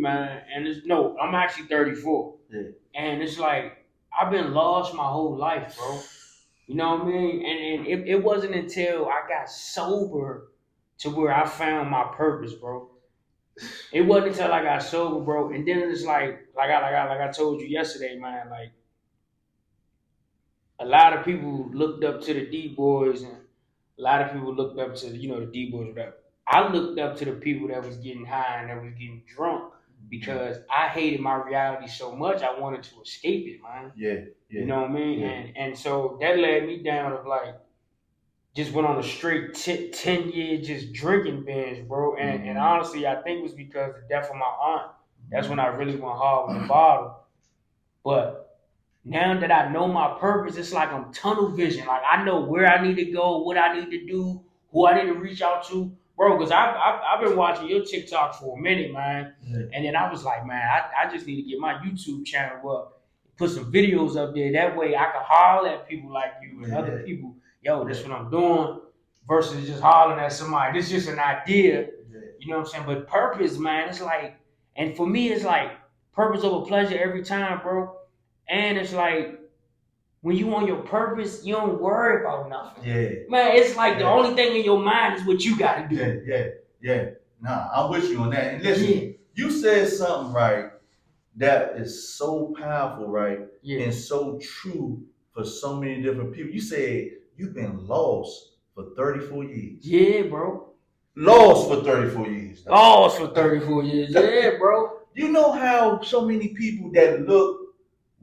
man, and I'm actually 34. Yeah. And it's like, I've been lost my whole life, bro. You know what I mean? And it wasn't until I got sober to where I found my purpose, bro. It wasn't until I got sober, bro. And then it's like I told you yesterday, man, like, a lot of people looked up to the D boys, and a lot of people looked up to the D boys, whatever. I looked up to the people that was getting high and that was getting drunk because I hated my reality so much. I wanted to escape it, man. Yeah. You know what I mean? Yeah. And so that led me down of like, just went on a straight 10-year just drinking binge, bro. And honestly, I think it was because of the death of my aunt. That's when I really went hard with the bottle. But now that I know my purpose, it's like I'm tunnel vision. Like, I know where I need to go, what I need to do, who I need to reach out to, bro. Because I've been watching your TikTok for a minute, man. Yeah. And then I was like, man, I just need to get my YouTube channel up, put some videos up there. That way I can holler at people like you and other people. Yo, this is what I'm doing, versus just hollering at somebody. This is just an idea. You know what I'm saying? But purpose, man, it's like, and for me, it's like purpose over pleasure every time, bro. And it's like, when you on your purpose, you don't worry about nothing. Yeah. Man, it's like the only thing in your mind is what you got to do. Yeah. Nah, I'm with you on that. And listen, you said something right that is so powerful, right? Yeah. And so true for so many different people. You said you've been lost for 34 years. Yeah, bro. Lost for 34 years. Lost for 34 years. Yeah, bro. You know how so many people that look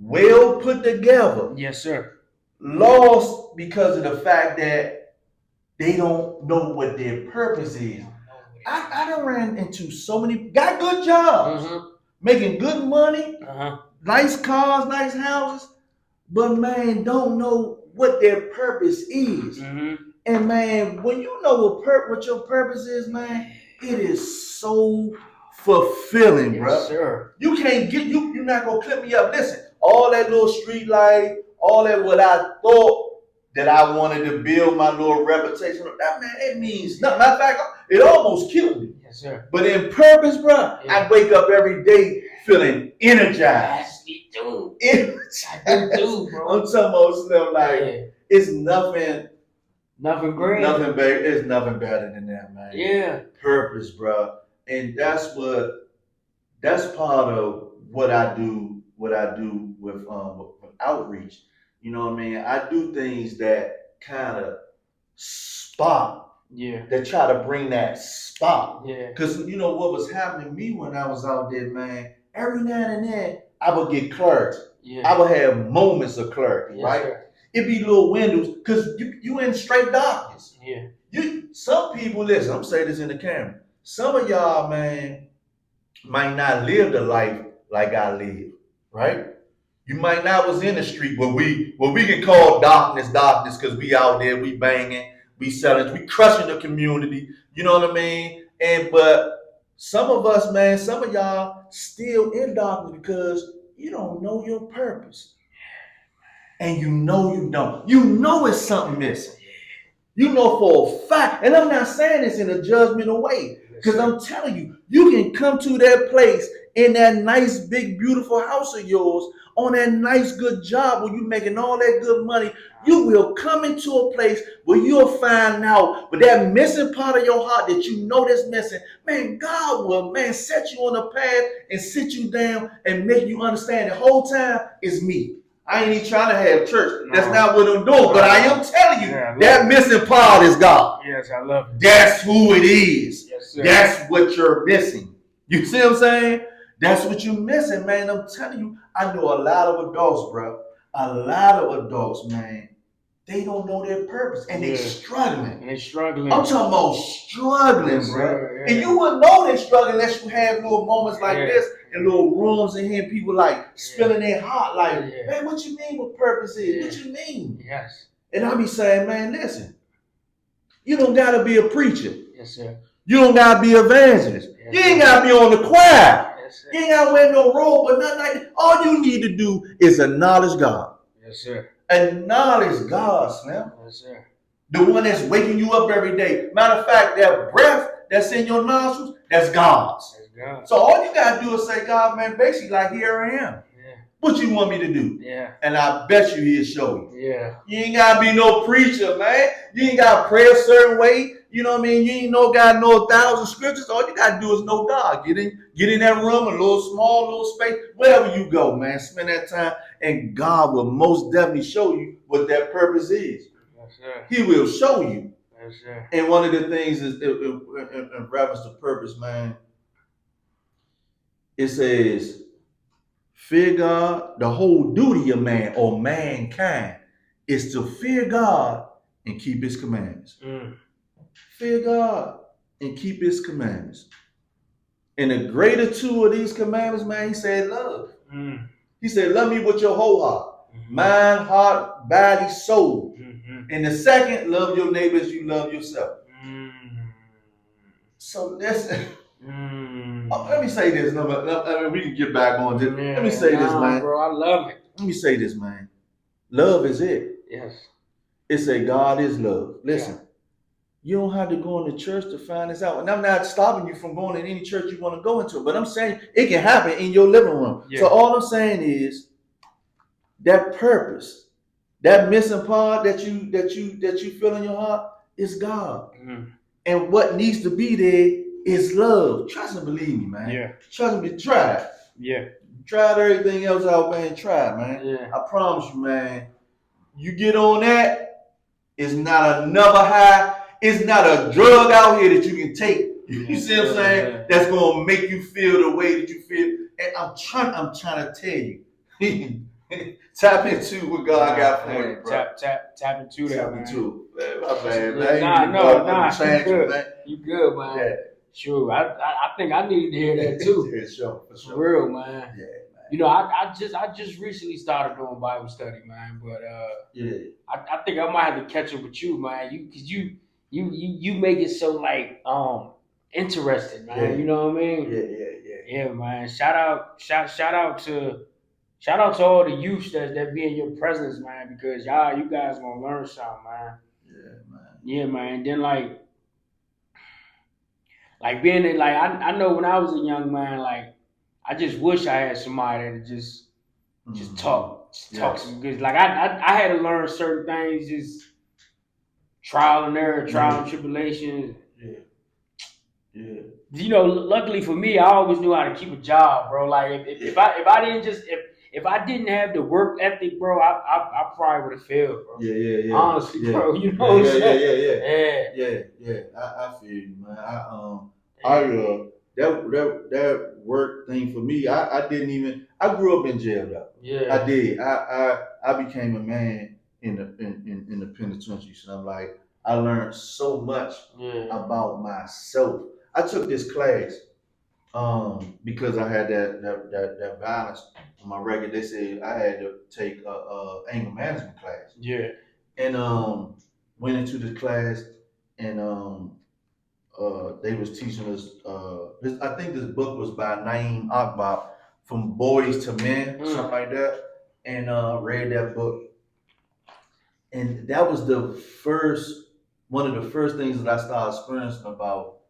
well put together. Yes, sir. Lost because of the fact that they don't know what their purpose is. I done ran into so many, got good jobs, making good money, nice cars, nice houses, but man, don't know what their purpose is. And man, when you know what your purpose is, man, it is so fulfilling, bro. Yes, sir. You can't get, you're not gonna clip me up. Listen, all that little street life, all that what I thought that I wanted to build my little reputation, that man, it means nothing. Matter of fact, it almost killed me. Yes, sir. But in purpose, bro, I wake up every day feeling energized. Yes, me too. I do too, bro. I'm talking about Slim, like, it's nothing great. It's nothing better than that, man. Yeah. Purpose, bro. And that's part of what I do with outreach. You know what I mean? I do things that kind of spot. Yeah. That try to bring that spot. Yeah. Because you know what was happening to me when I was out there, man, every now and then I would get clarity. Yeah. I would have moments of clarity, right? Sir. It'd be little windows, because you in straight darkness. Yeah. Some people, listen, I'm saying this in the camera. Some of y'all, man, might not live the life like I live, right? You might not was in the street where we can call darkness because we out there, we banging, we selling, we crushing the community. You know what I mean? But some of us, man, some of y'all still in darkness because you don't know your purpose. And you know you don't. You know it's something missing. You know for a fact. And I'm not saying this in a judgmental way. Because I'm telling you, you can come to that place in that nice, big, beautiful house of yours, on that nice, good job where you're making all that good money. You will come into a place where you'll find out, but that missing part of your heart that you know that's missing, man, God will, man, set you on a path and sit you down and make you understand the whole time is me. I ain't even trying to have church. That's not what I'm doing. But I am telling you, that missing part is God. Yes, I love it. That's who it is. Yes, sir. That's what you're missing. You see what I'm saying? That's what you're missing, man. I'm telling you, I know a lot of adults, bro. A lot of adults, man. They don't know their purpose, and they're struggling. I'm talking about struggling, bro. And you wouldn't know they're struggling unless you have little moments like this in little rooms and hearing people like spilling their heart, like, man, what you mean what purpose is? What you mean? Yes. And I be saying, man, listen, you don't gotta be a preacher. Yes, sir. You don't gotta be an evangelist. You ain't gotta be on the choir. Yes, you ain't gotta wear no robe or nothing like that. All you need to do is acknowledge God. Yes, sir. Acknowledge God, Slim. Yes, sir. The one that's waking you up every day. Matter of fact, that that's in your nostrils, that's God's. That's God. So all you gotta do is say, God, man, basically like, here I am. Yeah. What you want me to do? Yeah. And I bet you he'll show you. Yeah. You ain't gotta be no preacher, man. You ain't gotta pray a certain way. You know what I mean? You ain't no gotta know 1,000 scriptures. All you gotta do is know God. Get in that room, a little small, little space, wherever you go, man. Spend that time, and God will most definitely show you what that purpose is. Yes, sir. He will show you. Yes, sir. And one of the things is in reference to purpose, man. It says, fear God. The whole duty of man or mankind is to fear God and keep his commandments. Fear God and keep his commandments. And the greater two of these commandments, man, he said love. He said, love me with your whole heart, mind, heart, body, soul. And the second, love your neighbor as you love yourself. So listen. Let me say this. We can get back on this. Let me say this, man. Bro, I love it. Let me say this, man. Love is it. Yes. It say God is love. Listen. Yeah. You don't have to go into church to find this out. And I'm not stopping you from going to any church you want to go into, but I'm saying it can happen in your living room. Yeah. So all I'm saying is that purpose, that missing part that you feel in your heart is God. And what needs to be there is love. Trust and believe me, man. Yeah. Trust me, try it. Yeah. Tried everything else out, man. Try it, man. Yeah. I promise you, man. You get on that, it's not another high. It's not a drug out here that you can take. You see what I'm saying? Yeah. That's gonna make you feel the way that you feel. And I'm trying to tell you. Tap into what God got for you, bro. Tap into that. Tap into it. My bad, man. Nah. You good, man. Yeah. Sure. I think I needed to hear that too. Yeah, sure. For real, man. Yeah. You know, I just recently started doing Bible study, man. But I think I might have to catch up with you, man. You make it so like interesting, man. Yeah. You know what I mean? Yeah, man. Shout out to all the youth that be in your presence, man, because you guys gonna learn something, man. Yeah, man. Yeah, man. Then like being in, like I know when I was a young man, like I just wish I had somebody that just talk some good. Like I had to learn certain things, just trial and error, trial and tribulation. Yeah. You know, luckily for me, I always knew how to keep a job, bro. Like if I didn't have the work ethic, bro, I probably would have failed, bro. Yeah. Honestly, bro, you know what I'm saying? Yeah. I feel you, man. That work thing for me, I didn't even. I grew up in jail, though. Yeah. I did. I became a man in the penitentiary, so I'm like, I learned so much about myself. I took this class because I had that violence on my record. They said I had to take a anger management class. Yeah. And went into this class, and they was teaching us. I think this book was by Naeem Akbar, From Boys to Men, something like that. And read that book, and that was one of the first things that I started experiencing about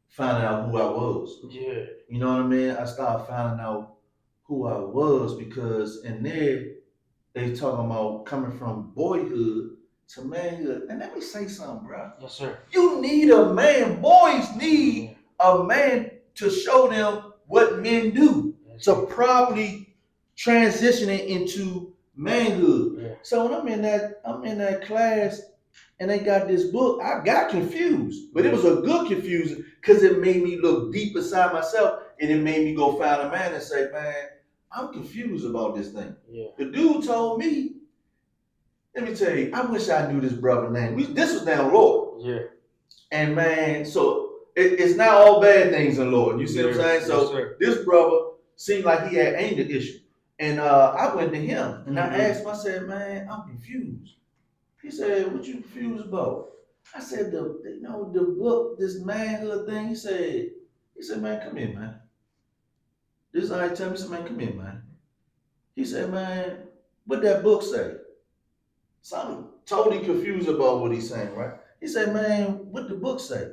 finding out who I was. Yeah. You know what I mean? I started finding out who I was because in there they talking about coming from boyhood to manhood. And let me say something, bro. Yes, sir. You need a man. Boys need a man to show them what men do to properly transition it into manhood. Yeah. So when I'm in that class and they got this book, I got confused. But it was a good confusion because it made me look deep inside myself, and it made me go find a man and say, man, I'm confused about this thing. Yeah. The dude told me, let me tell you, I wish I knew this brother's name. This was down Lord. Yeah. And man, so it's not all bad things in Lord. You see what I'm saying? So this brother seemed like he had anger issue. And I went to him and I asked him, I said, man, I'm confused. He said, what you confused about? I said, the book, this manhood thing. He said, man, come here, man. This is how he tell me, he said, man, come here, man. He said, man, what that book say? So I'm totally confused about what he's saying, right? He said, man, what the book say?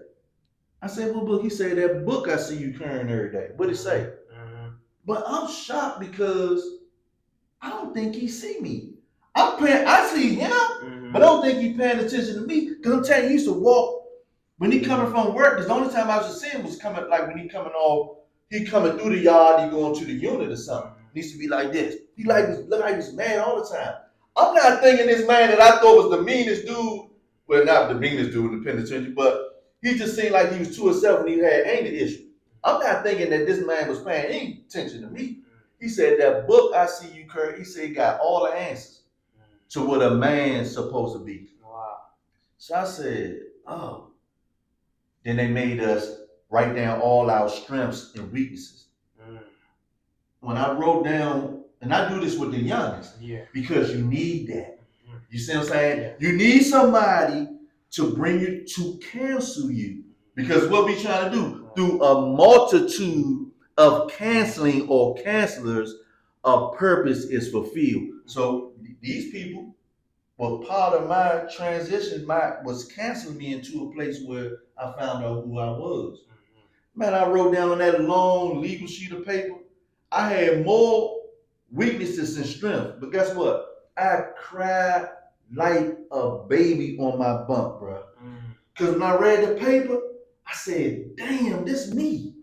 I said, what book? He said, that book I see you carrying every day. What'd it say? Mm-hmm. But I'm shocked because I don't think he see me. I see him, but I don't think he paying attention to me. Cause I'm telling you, he used to walk when he coming from work. Cause the only time I was to see him was coming like when he coming off, he coming through the yard, he going to the unit or something. He used to be like this. He like look like this man all the time. I'm not thinking this man that I thought was the meanest dude. Well, not the meanest dude in the penitentiary, but he just seemed like he was to himself and he had anger issues. I'm not thinking that this man was paying any attention to me. He said that book I see you carry, he said he got all the answers to what a man's supposed to be. Wow. So I said, oh. Then they made us write down all our strengths and weaknesses. When I wrote down, and I do this with the youngest, because you need that. You see what I'm saying? Yeah. You need somebody to bring you to cancel you. Because what we trying to do, through a multitude of canceling or cancelers, a purpose is fulfilled. So these people were part of my transition, was canceling me into a place where I found out who I was. Man, I wrote down on that long legal sheet of paper, I had more weaknesses than strength. But guess what? I cried like a baby on my bunk, bro. Because when I read the paper, I said, damn, this me.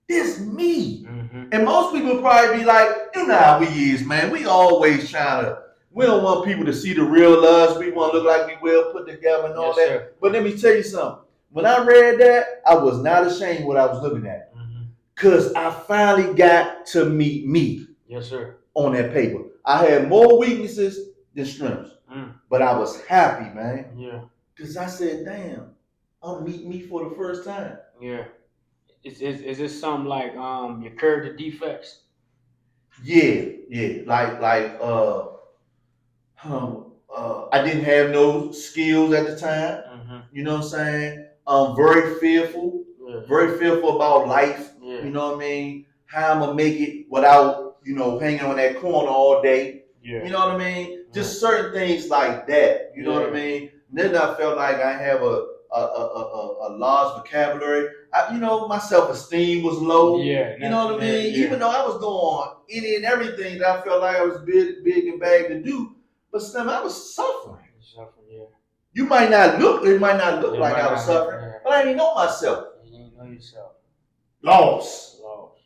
This me. And most people probably be like, you know how we is, man. We always trying to, we don't want people to see the real us. We want to look like we well put together and all that. Sir. But let me tell you something. When I read that, I was not ashamed what I was looking at. Because I finally got to meet me. Yes, sir. On that paper. I had more weaknesses than strengths. But I was happy, man. Yeah. Because I said, damn, I'm meeting me for the first time. Yeah. Is this something like your character defects? Yeah. I didn't have no skills at the time. You know what I'm saying? Very fearful. Yeah. Very fearful about life. Yeah. You know what I mean? How I'm gonna make it without, hanging on that corner all day. Yeah. You know what I mean? Yeah. Just certain things like that. You know what I mean? Then I felt like I have a large vocabulary. My self-esteem was low. Yeah. You know what I mean? Yeah. Even though I was doing any and everything that I felt like I was big and bad to do, but still I was suffering. Yeah. It might not look like I was suffering, but I didn't know myself. You didn't know yourself. Lost.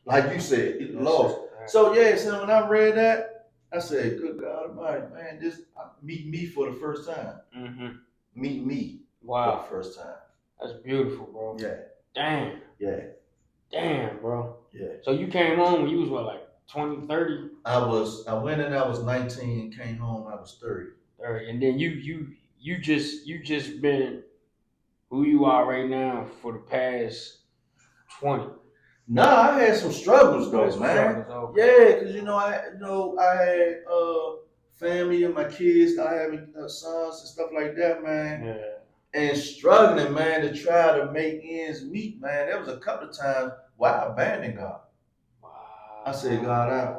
Like you said, lost. So so when I read that, I said, good God Almighty, man, this meet me for the first time. Meet me for the first time. That's beautiful, bro. Yeah. Damn. Yeah. Damn, bro. Yeah. So you came home when you was what, like 20, 30? I went in, I was 19 and came home, I was 30. 30. And then you just been who you are right now for the past 20. Nah, I had some struggles though, man. Okay. Yeah, because I had family and my kids, I having sons and stuff like that, man. Yeah. And struggling, man, to try to make ends meet, man. There was a couple of times where I abandoned God. Wow. I said, God, I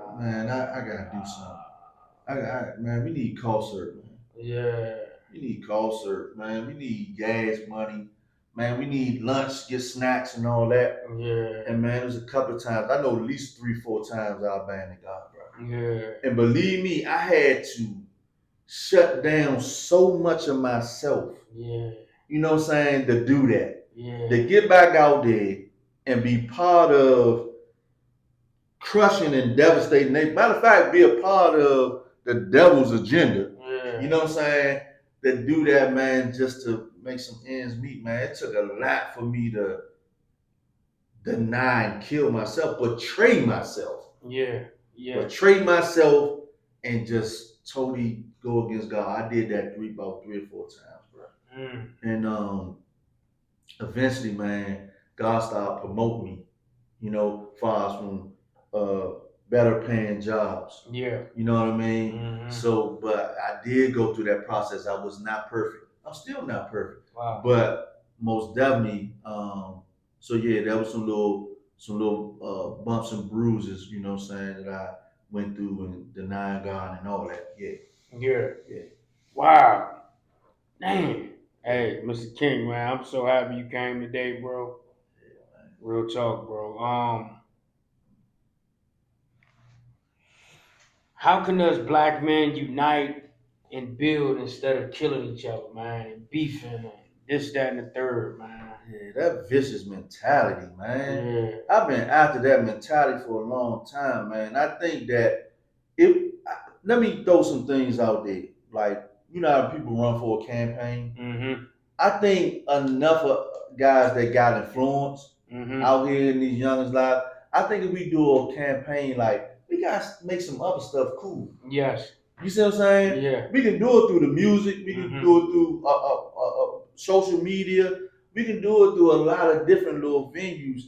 gotta do something. Man, we need call cert, man. Yeah. We need call cert, man. We need gas money. Man, we need lunch, get snacks and all that. Yeah. And man, there's a couple of times, I know at least 3-4 times I abandoned God, bro. Yeah. And believe me, I had to shut down so much of myself. Yeah. You know what I'm saying? To do that. Yeah. To get back out there and be part of crushing and devastating. Matter of fact, be a part of the devil's agenda. Yeah. You know what I'm saying? To do that, man, just to make some ends meet, man. It took a lot for me to deny and kill myself, betray myself. Yeah. Yeah. Betray myself and just totally go against God. I did that about 3 or 4 times, bro. And eventually, man, God started promoting me, far as from better paying jobs. Yeah. You know what I mean? So, but I did go through that process. I was not perfect. I'm still not perfect. Wow. But most definitely, so yeah, there was some little bumps and bruises, you know what I'm saying, that I went through and denying God and all that. Yeah. Yeah. Yeah. Wow. Dang. Hey, Mr. King, man, I'm so happy you came today, bro. Real talk, bro. How can us black men unite and build instead of killing each other, man, and beefing and this, that, and the third, man? Yeah, that vicious mentality, man. Yeah. I've been after that mentality for a long time, man. I think that if let me throw some things out there. Like, you know how people run for a campaign? Mm-hmm. I think enough of guys that got influence Mm-hmm. out here in these youngest lives. I think if we do a campaign, like we gotta make some other stuff cool. Yes. You see what I'm saying? Yeah. We can do it through the music. We can Mm-hmm. do it through social media. We can do it through a lot of different little venues,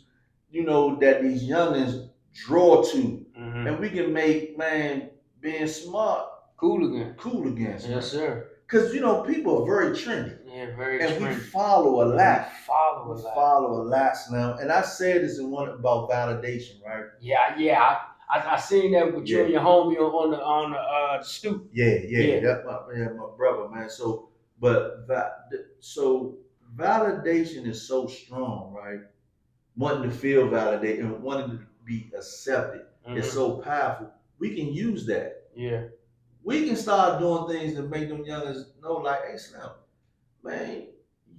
you know, that these youngins draw to. Mm-hmm. And we can make, man, being smart cool against, man. Yes, sir. Because, you know, people are very trendy. Yeah, very And we trendy. follow a lot. Follow a We lot. follow a lot now. And I said this in one about validation, right? Yeah. I seen that with you and your homie on the stoop. Yeah. That's my brother, man. So, but so validation is so strong, right? Wanting to feel validated and wanting to be accepted is so powerful. We can use that. Yeah. We can start doing things that make them youngers know, like, hey, Slim, man,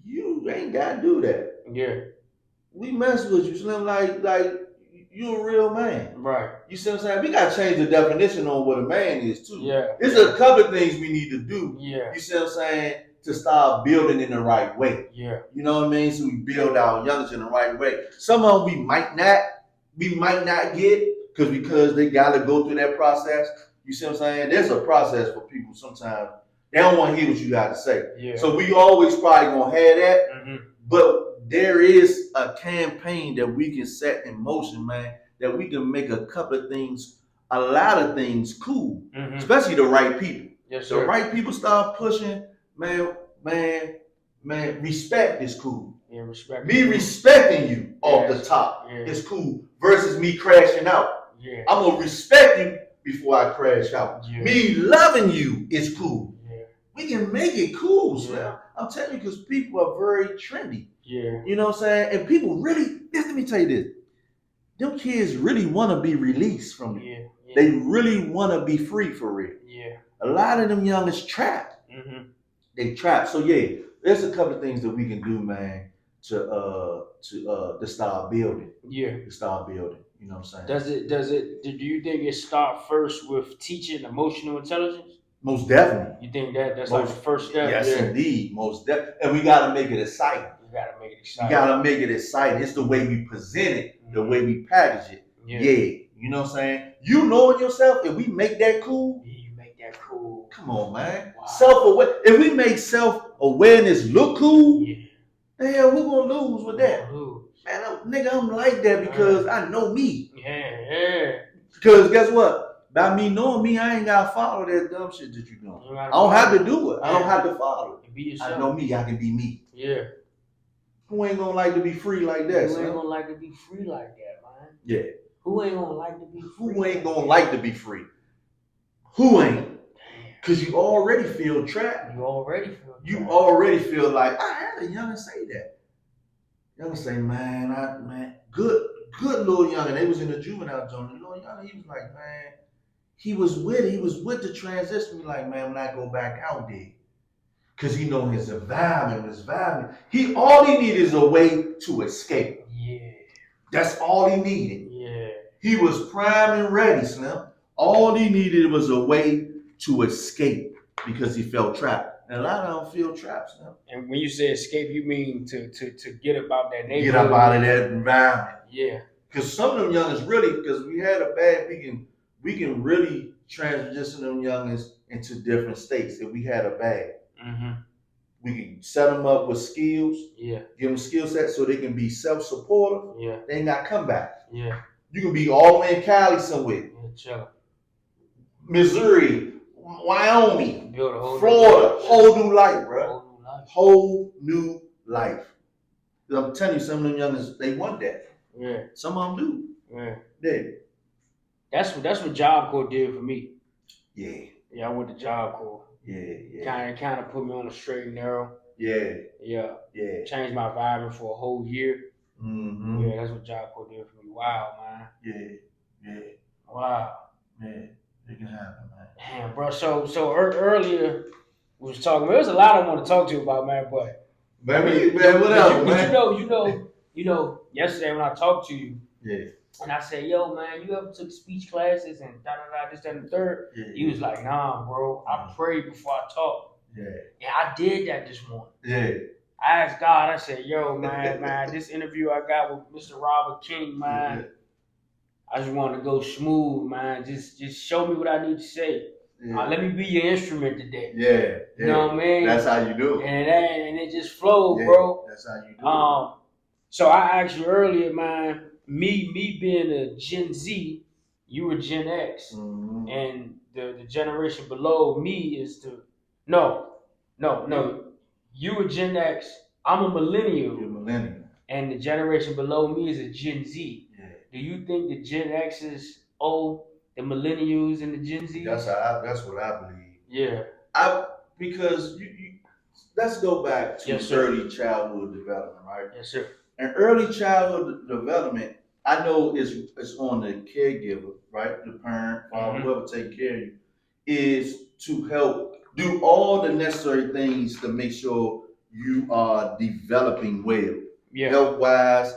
you ain't gotta do that. Yeah. We mess with you, Slim, like you a real man. Right. You see what I'm saying? We gotta change the definition on what a man is too. Yeah. There's a couple of things we need to do. Yeah. You see what I'm saying? To start building in the right way. Yeah. You know what I mean? So we build our youngers in the right way. Some of them we might not get because they gotta go through that process. You see what I'm saying? There's a process for people sometimes. They don't want to hear what you got to say. Yeah. So we always probably gonna have that. Mm-hmm. But there is a campaign that we can set in motion, man, that we can make a couple of things, a lot of things cool, especially the right people. Yes, sir. The right people start pushing, man, respect is cool. Yeah, respect. Me respecting you off the top is cool versus me crashing out. Yeah. I'm gonna respect you before I crash out. Yeah. Me loving you is cool. Yeah. We can make it cool, Slim. I'm telling you, because people are very trendy. Yeah. You know what I'm saying? And people really, let me tell you this. Them kids really want to be released from it. Yeah. They really want to be free for real. Yeah. A lot of them young is trapped. Mm-hmm. They trapped. So yeah, there's a couple of things that we can do, man, to start building. Yeah. To start building. You know what I'm saying? Do you think it start first with teaching emotional intelligence? Most definitely. You think that's like the first step? Yes, indeed. Most definitely. And we gotta make it exciting. You gotta make it exciting. It's the way we present it, the way we package it. Yeah. You know what I'm saying? You knowing yourself, if we make that cool. Yeah, you make that cool. Come on, man. Wow. Self-aware. If we make self-awareness look cool, damn, we're gonna lose with that. Man, I'm like that because I know me. Yeah. Because guess what? By me knowing me, I ain't gotta follow that dumb shit that you doing. I don't have to do it. I don't have to follow it. I know me. I can be me. Yeah. Who ain't gonna like to be free like that? Who ain't gonna like to be free like that, man? Yeah. Who ain't gonna like to be free? Who ain't gonna like to be free? Who ain't? Because you already feel trapped. You already feel like, I had a youngin' say that. Youngin' say, man, good little youngin'. They was in the juvenile zone. The little youngin', he was like, man, he was with the transition. He like, man, when I go back out there, because he know his environment was vibing. All he needed is a way to escape. Yeah. That's all he needed. Yeah. He was prime and ready, Slim. All he needed was a way to escape because he felt trapped. And a lot of them feel trapped now. And when you say escape, you mean to get about that neighborhood. Get up out of that environment. Yeah. Because some of them youngins really, because we had a bad, we can really transition them youngins into different states if we had a bag. Mm-hmm. We can set them up with skills. Yeah. Give them skill sets so they can be self-supportive. Yeah. They ain't got to come back. Yeah. You can be all the way in Cali somewhere. Yeah, chill. Missouri, Wyoming, Florida, whole new life, bro. Whole new life. I'm telling you, some of them youngins, they want that. Yeah. Some of them do. Yeah. They. That's what Job Corps did for me. Yeah. Yeah, I went to Job Corps. Yeah. Kind of put me on the straight and narrow. Yeah. Yeah. Yeah. Changed my vibing for a whole year. Mm-hmm. Yeah, that's what Job Corps did for me. Wow, man. Yeah. Yeah. Wow. Yeah. It can happen, man. Damn, bro. Earlier we was talking. There's a lot I want to talk to you about, man. But I mean, Man, whatever, man. Yesterday when I talked to you, Yeah. and I said, "Yo, man, you ever took speech classes and da da da this that, and the third?" Yeah. He was like, "Nah, bro. I prayed before I talked." Yeah. And I did that this morning. Yeah. I asked God. I said, "Yo, man, this interview I got with Mr. Robert King, man." Yeah. I just want to go smooth, man. Just show me what I need to say. Yeah. Let me be your instrument today. Yeah. You know what I mean? That's how you do it. And it just flowed, bro. That's how you do it. So I asked you earlier, man, me being a Gen Z, you were Gen X. Mm-hmm. And the generation below me is no. You were Gen X, I'm a millennial. You're a millennial. And the generation below me is a Gen Z. Yeah. Do you think the Gen X's owe the millennials and the Gen Z? That's what I believe. Yeah. Because you let's go back to early childhood development, right? Yes, sir. And early childhood development, I know it's on the caregiver, right? The parent, father, whoever take care of you, is to help do all the necessary things to make sure you are developing well. Yeah. Health wise,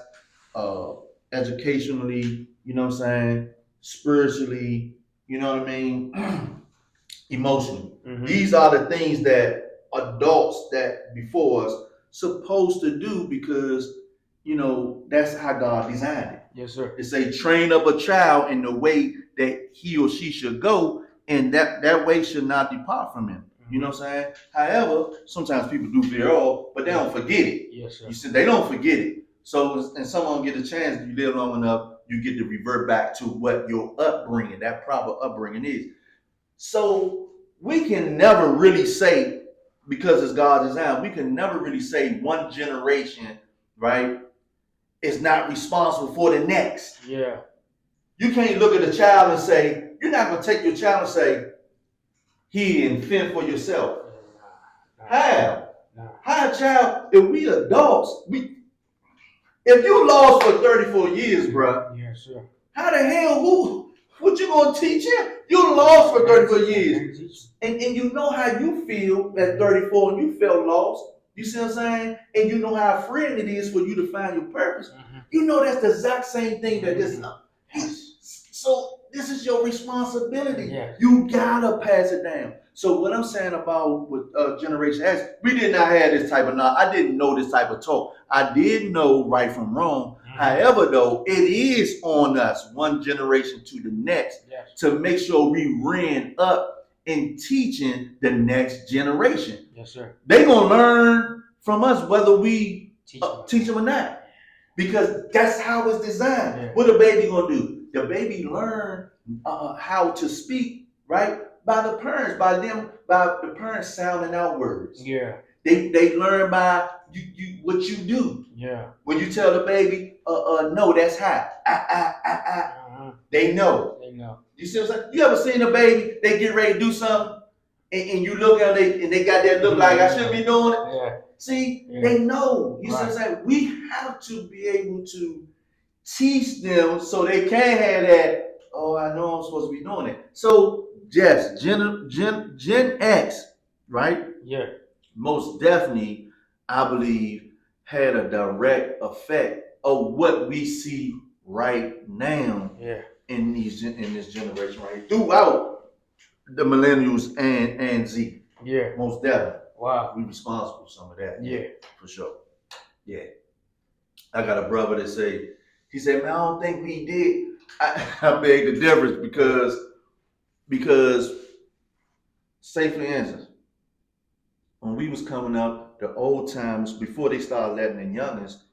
educationally, you know what I'm saying, spiritually, you know what I mean, emotionally. Mm-hmm. These are the things that adults that before us supposed to do because that's how God designed it. Yes, sir. It say train up a child in the way that he or she should go, and that way should not depart from him. You know what I'm saying? However, sometimes people do veer off, but they don't forget it. Yes, sir. You see, they don't forget it. So, and someone get a chance, you live long enough, you get to revert back to what your upbringing, that proper upbringing is. So we can never really say, because it's God's design, we can never really say one generation, right, is not responsible for the next. Yeah. You can't look at a child and say, you're not going to take your child and say, he and fend for yourself. How? How, child, if we adults, if you lost for 34 years, bro, yes, sir. How the hell, what you going to teach him? You lost for 34 years. And you know how you feel at 34 and you felt lost. You see what I'm saying? And you know how freeing it is for you to find your purpose. Mm-hmm. You know that's the exact same thing that this. So this is your responsibility. Yes. You gotta pass it down. So what I'm saying about with Generation X, we did not have this type of knowledge. I didn't know this type of talk. I did know right from wrong. Mm-hmm. However, though, it is on us, one generation to the next, to make sure we ran up in teaching the next generation. Yes, sir. They're going to learn from us whether we teach them or not. Because that's how it's designed. Yeah. What a baby going to do? The baby learn how to speak, right? By the parents, by the parents sounding out words. Yeah. They learn by you what you do. Yeah. When you tell the baby, no, that's hot. Uh-huh. They know. They know. You see what I'm saying? You ever seen a baby, they get ready to do something, and you look at them, and they got that look like I shouldn't be doing it? Yeah. See, they know. You see what I'm saying? We have to be able to teach them so they can have that, I know I'm supposed to be doing it. So, yes, Gen X, right? Yeah. Most definitely, I believe, had a direct effect of what we see right now. Yeah. In this generation right here, throughout the millennials and Z. Yeah. Most definitely. Wow. We responsible for some of that. Yeah. For sure. Yeah. I got a brother that he said, man, I don't think we did. I beg the difference because say for instance, when we was coming up, the old times, before they started letting the youngest,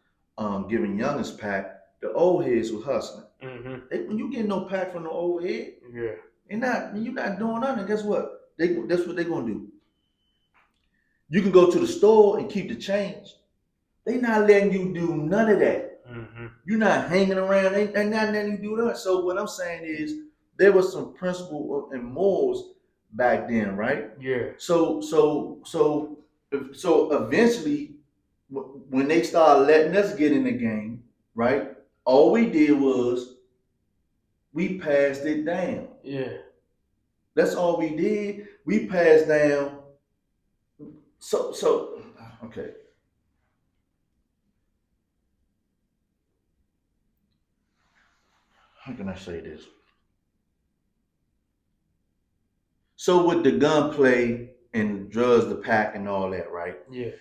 giving youngest pack, the old heads was hustling. Mm-hmm. When you get no pack from the old head, yeah, you're not doing nothing. Guess what? That's what they're gonna do. You can go to the store and keep the change. They not letting you do none of that. Mm-hmm. You're not hanging around. They not letting you do that. So what I'm saying is, there was some principle and morals back then, right? Yeah. So So eventually, when they started letting us get in the game, right? All we did was we passed it down. Yeah. That's all we did. We passed down. So okay. How can I say this? So with the gunplay and drugs, the pack and all that, right? Yeah.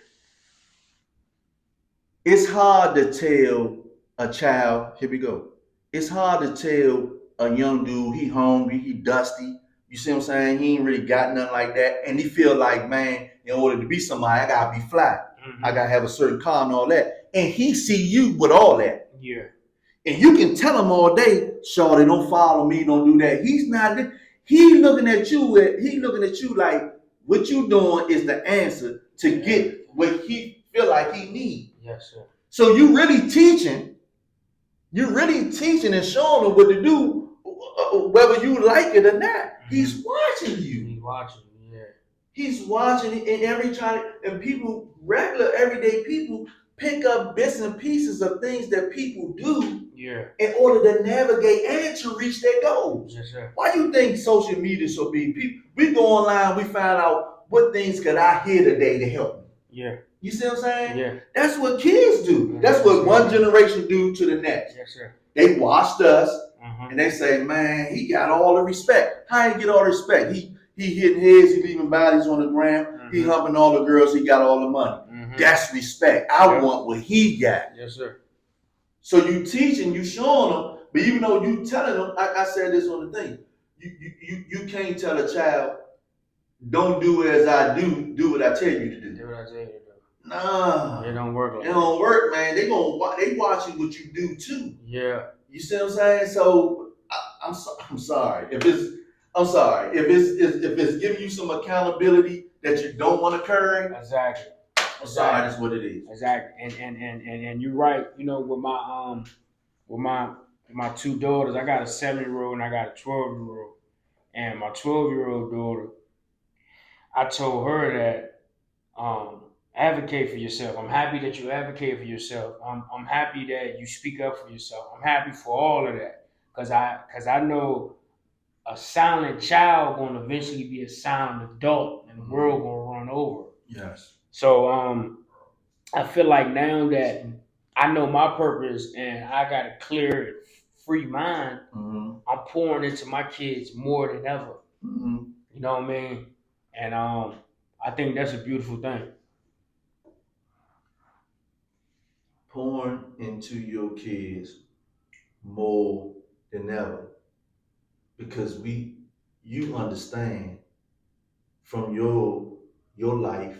It's hard to tell a child, here we go. It's hard to tell a young dude, he hungry, he dusty. You see what I'm saying? He ain't really got nothing like that. And he feel like, man, in order to be somebody, I gotta be fly. I gotta have a certain car and all that. And he see you with all that. Yeah. And you can tell him all day, Shorty, don't follow me, don't do that. He's not, he looking at you like what you doing is the answer to get what he feel like he need. Yes, sir. So you're really teaching and showing him what to do, whether you like it or not. He's watching you. He's watching, yeah. He's watching it, and every time, and people, regular everyday people, pick up bits and pieces of things that people do in order to navigate and to reach their goals. Yes, sir. Why do you think social media so big? We go online, we find out what things could I hear today to help me. Yeah. You see what I'm saying? Yeah. That's what kids do. That's what one generation do to the next. Yes, sir. They watched us, and they say, man, he got all the respect. How he get all the respect? He hitting heads, he leaving bodies on the ground, he humping all the girls, he got all the money. That's respect. I want what he got. Yes, sir. So you teaching, you showing them, but even though you telling them, I said this on the thing, you can't tell a child, don't do as I do what I tell you to do. Do what I tell you to do. Nah. It don't work like that. It don't work, man. They watching what you do too. Yeah. You see what I'm saying? So I'm sorry. If it's giving you some accountability that you don't want to carry. Exactly. I'm sorry, that's what it is. Exactly. And you're right, you know, with my two daughters, I got a 7-year-old and I got a 12-year-old. And my 12-year-old daughter, I told her that advocate for yourself. I'm happy that you advocate for yourself. I'm happy that you speak up for yourself. I'm happy for all of that. Cause I know a silent child gonna eventually be a silent adult and the world gonna run over. Yes. So I feel like now that I know my purpose and I got a clear, free mind, I'm pouring into my kids more than ever. You know what I mean? And I think that's a beautiful thing. Pouring into your kids more than ever, because you understand from your life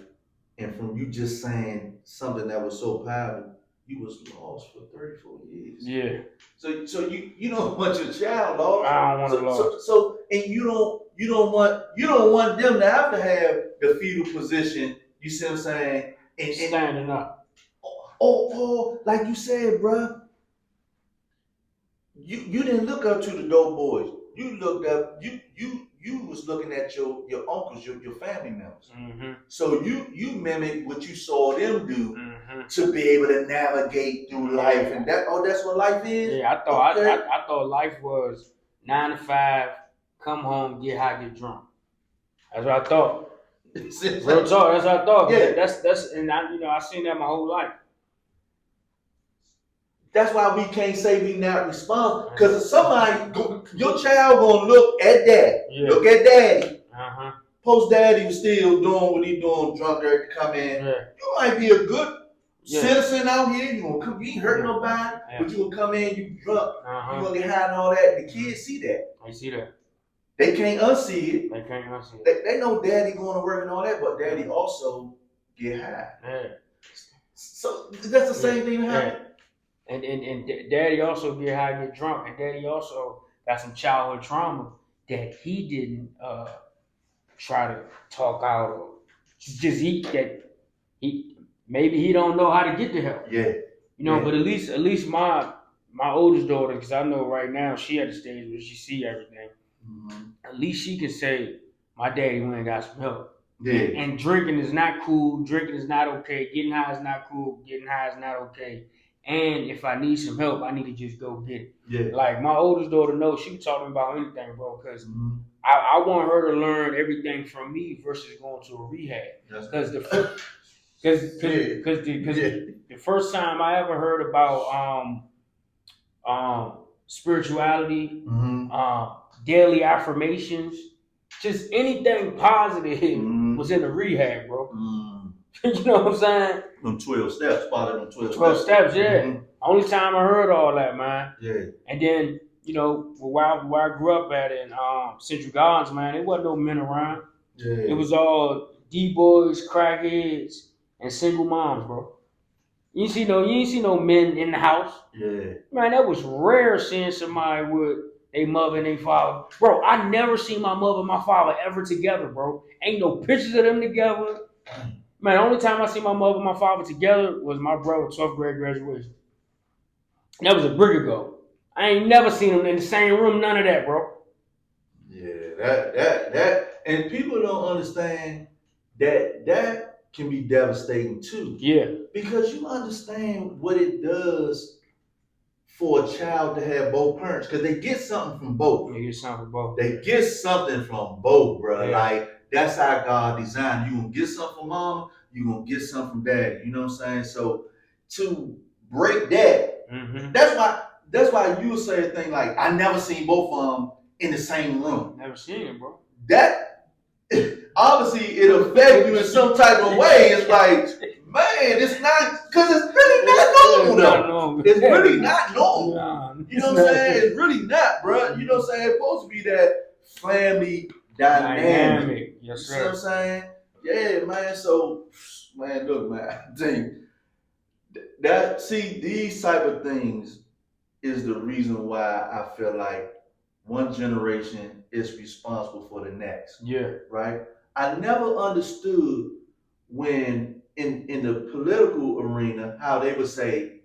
and from you just saying something that was so powerful, you was lost for 34 years. Yeah. So you don't want your child lost. I don't want to lost. So and you don't want them to have the fetal position. You see what I'm saying? And standing up. Oh, like you said, bruh. You didn't look up to the dope boys. You looked up. You was looking at your uncles, your family members. So you mimicked what you saw them do to be able to navigate through life, and that's what life is. Yeah, I thought life was 9 to 5, come home, get high, get drunk. That's what I thought. Real talk. That's what I thought. Yeah. That's and I seen that my whole life. That's why we can't say we not responsible. Because your child gonna look at that. Yeah. Look at daddy. Post daddy was still doing what he doing, drunk to come in. Yeah. You might be a good citizen out here. You ain't hurt nobody, but you will come in, you drunk, you gonna get high and all that. The kids see that. They see that. They can't unsee it. They can't unsee it. They know daddy going to work and all that, but daddy also get high. Yeah. So that's the same thing that happened. And daddy also get high, get drunk, and daddy also got some childhood trauma that he didn't try to talk out or just maybe he don't know how to get the help. Yeah. You know, but at least my oldest daughter, because I know right now she at the stage where she see everything. At least she can say, my daddy went and got some help. And drinking is not cool. Drinking is not okay. Getting high is not cool. Getting high is not okay. And if I need some help, I need to just go get it. Yeah. Like my oldest daughter knows, she can talk to me about anything, bro. Because I want her to learn everything from me versus going to a rehab. Because the first time I ever heard about spirituality, daily affirmations, just anything positive was in the rehab, bro. You know what I'm saying? Them 12 steps, part of them 12 steps, yeah. Only time I heard all that, man. Yeah. And then, you know, where I grew up at in Central Gardens, man, there wasn't no men around. Yeah. It was all D-boys, crackheads, and single moms, bro. You ain't see no men in the house. Yeah. Man, that was rare seeing somebody with a mother and a father. Bro, I never seen my mother and my father ever together, bro. Ain't no pictures of them together. Man, the only time I see my mother and my father together was my brother's 12th grade graduation. That was a brick ago. I ain't never seen them in the same room, none of that, bro. Yeah, that, and people don't understand that can be devastating too. Yeah. Because you understand what it does for a child to have both parents, because they get something from both. They get something from both. They get something from both, bro. Yeah. Like, that's how God designed. You gonna get something from mama, you gonna get something from daddy. You know what I'm saying? So to break that, that's why you would say a thing like, I never seen both of them in the same room. Never seen it, bro. That obviously it affects you in some type of way. It's like, man, it's not, because it's really not normal though. It's really not normal. You know what I'm saying? It's really not, bro. You know what I'm saying? It's supposed to be that family dynamic. Yes, sir. You know what I'm saying? Yeah, man. So, man, look, man, these type of things is the reason why I feel like one generation is responsible for the next. Yeah. Right? I never understood when in the political arena how they would say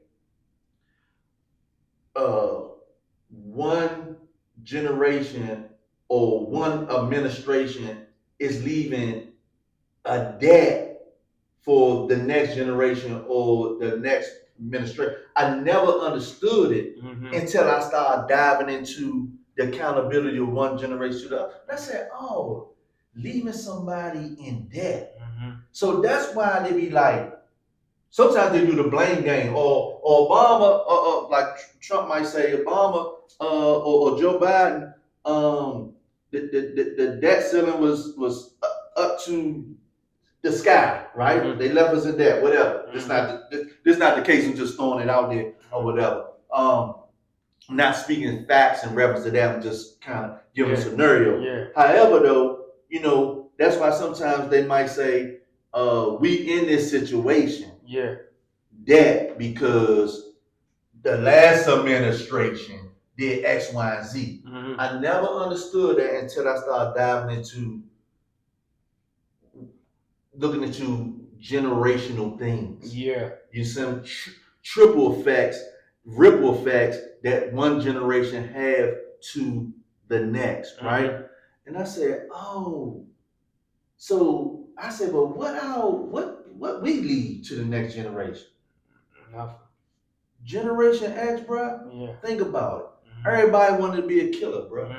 one generation or one administration is leaving a debt for the next generation or the next administration. I never understood it until I started diving into the accountability of one generation to the other. And I said, oh, leaving somebody in debt. So that's why they be like, sometimes they do the blame game, or Obama, like Trump might say, Obama or Joe Biden, the debt ceiling was up to the sky, right? They left us in debt, whatever. This not the case. I'm just throwing it out there or whatever. I'm not speaking facts in reference to that. I'm just kind of giving a scenario. Yeah. However, though, you know, that's why sometimes they might say, we in this situation. Yeah. That because the last administration did X, Y, and Z. I never understood that until I started diving into looking into generational things. Yeah. You see triple effects, ripple effects that one generation have to the next, right? And I said, oh, so I said, but what we leave to the next generation? Nothing. Generation X, bro. Yeah. Think about it. Everybody wanted to be a killer, bro.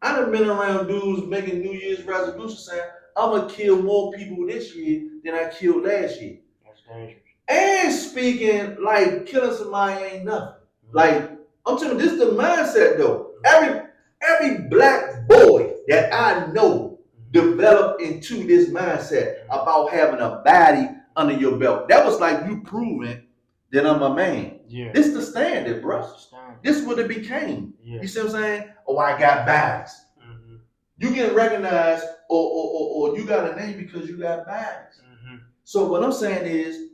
I done been around dudes making New Year's resolutions saying, I'm gonna kill more people this year than I killed last year. That's dangerous. And speaking like killing somebody ain't nothing. Like, I'm telling you, this is the mindset though. Every black boy that I know developed into this mindset about having a body under your belt. That was like you proving that I'm a man. Yeah. This is the standard, bro. This is what it became. Yeah. You see what I'm saying? Oh, I got bags. You get recognized or you got a name because you got bags. So what I'm saying is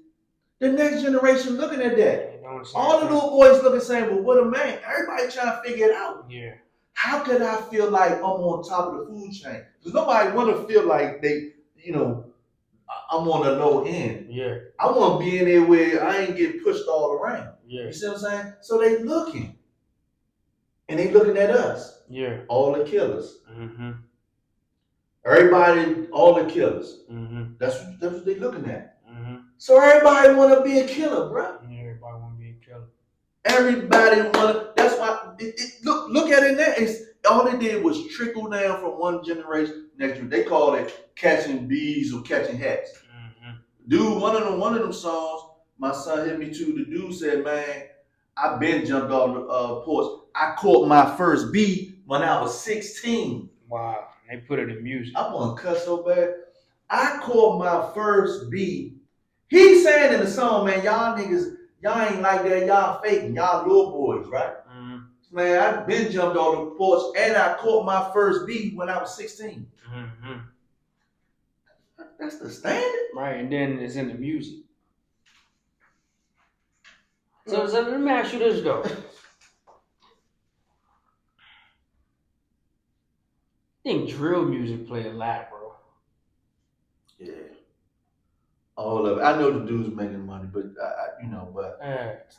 the next generation looking at that. All the little boys looking saying, well, what a man. Everybody trying to figure it out. Yeah. How could I feel like I'm on top of the food chain? Because nobody want to feel like they, you know, I'm on the low end. Yeah. I want to be in there where I ain't getting pushed all around. Yeah. You see what I'm saying? So they looking. And they looking at us. Yeah. All the killers. Everybody, all the killers. Mm-hmm. That's what they looking at. Mm-hmm. So everybody want to be a killer, bro. Everybody want to be a killer. Everybody want. That's why. Look at it now. It's all they did was trickle down from one generation next to. They call it catching bees or catching hats. Mm-hmm. Dude, one of them songs. My son hit me too. The dude said, "Man, I been jumped off the porch. I caught my first bee when I was 16." Wow, they put it in music. I'm gonna cuss so bad. I caught my first bee. He's saying in the song, man, y'all niggas, y'all ain't like that. Y'all faking. Y'all little boys, right? Mm-hmm. Man, I've been jumped on the porch and I caught my first bee when I was 16. Mm-hmm. That's the standard. Right, and then it's in the music. So let me ask you this though. I think drill music play a lot, bro. Yeah. All of it. I know the dude's making money, but but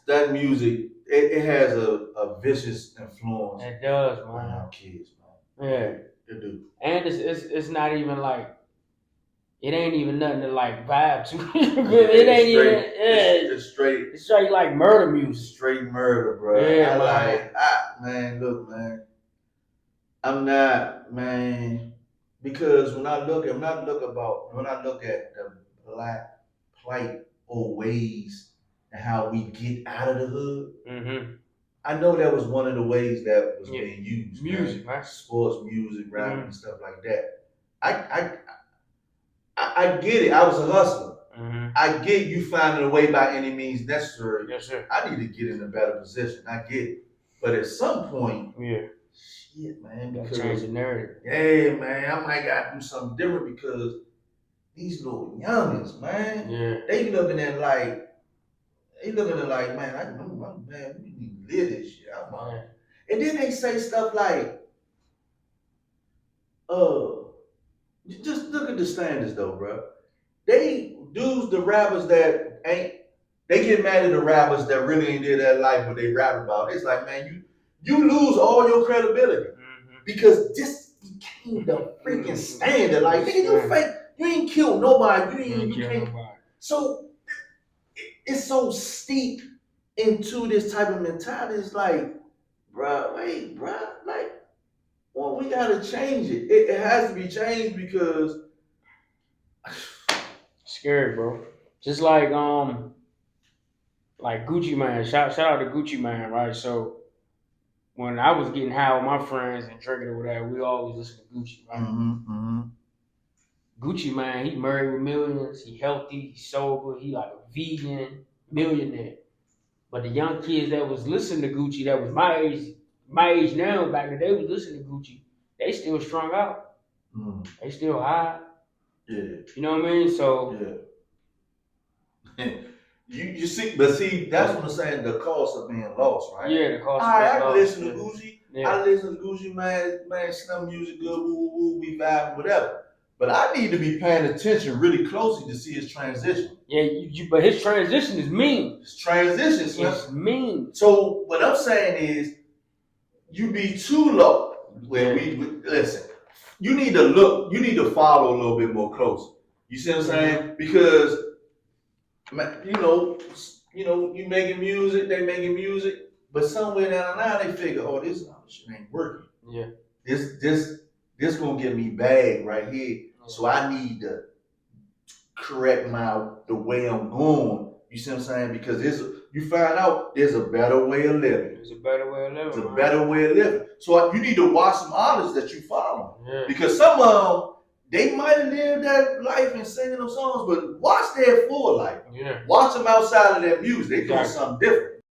that music, it has a vicious influence. It does, man. On our kids, man. Yeah. It do. And it's not even like, it ain't even nothing to like vibe to. It ain't even. Yeah. It's straight. It's straight like murder music. Straight murder, bro. Yeah, man. Look, man. I'm not, man, because when I look at the black plight or ways and how we get out of the hood, mm-hmm. I know that was one of the ways that was being used. Music, right? Sports music, rapping, and stuff like that. I get it. I was a hustler. Mm-hmm. I get you finding a way by any means necessary. Yes, sir. I need to get in a better position. I get it. But at some point, shit, man, because change the narrative. Yeah, man, I might gotta do something different because these little youngins, man, they looking at like, man, we need to live this shit. And then they say stuff like, just look at the standards though, bro. The rappers that ain't, they get mad at the rappers that really ain't did that life, but they rap about it. It's like, man, you lose all your credibility because this became the freaking standard. Like, nigga, you fake, you ain't killed nobody. You can't. So it's so steep into this type of mentality. It's like, bruh, like, well, we gotta change it. It has to be changed because scary, bro. Just like Gucci Mane. Shout out to Gucci Mane, right? So when I was getting high with my friends and drinking or whatever, we always listen to Gucci, right? Mm-hmm. Gucci Mane, he married with millions. He healthy, he sober, he like a vegan millionaire. But the young kids that was listening to Gucci, that was my age now, back in the day, was listening to Gucci. They still strung out. They still high. Yeah. You know what I mean? So yeah. You see, but see, that's what I'm saying. The cost of being lost, right? Yeah, the cost. I listen to Gucci. Yeah. I listen to Gucci, man. Some music good, woo, we vibe, whatever. But I need to be paying attention really closely to see his transition. Yeah, but his transition is mean. His transition is mean. So what I'm saying is, you be too low. Where we listen, you need to follow a little bit more close. You see what I'm saying? Because you making music, they making music, but somewhere down the line they figure, oh, this shit ain't working. Yeah. This gonna get me bagged right here. So I need to correct the way I'm going. You see what I'm saying? Because you find out there's a better way of living. There's a better way of living. It's a better way of living. So you need to watch some artists that you follow. Yeah. Because some of them, they might have lived that life and singing them songs, but watch their full life. Yeah. Watch them outside of their music. They doing something different.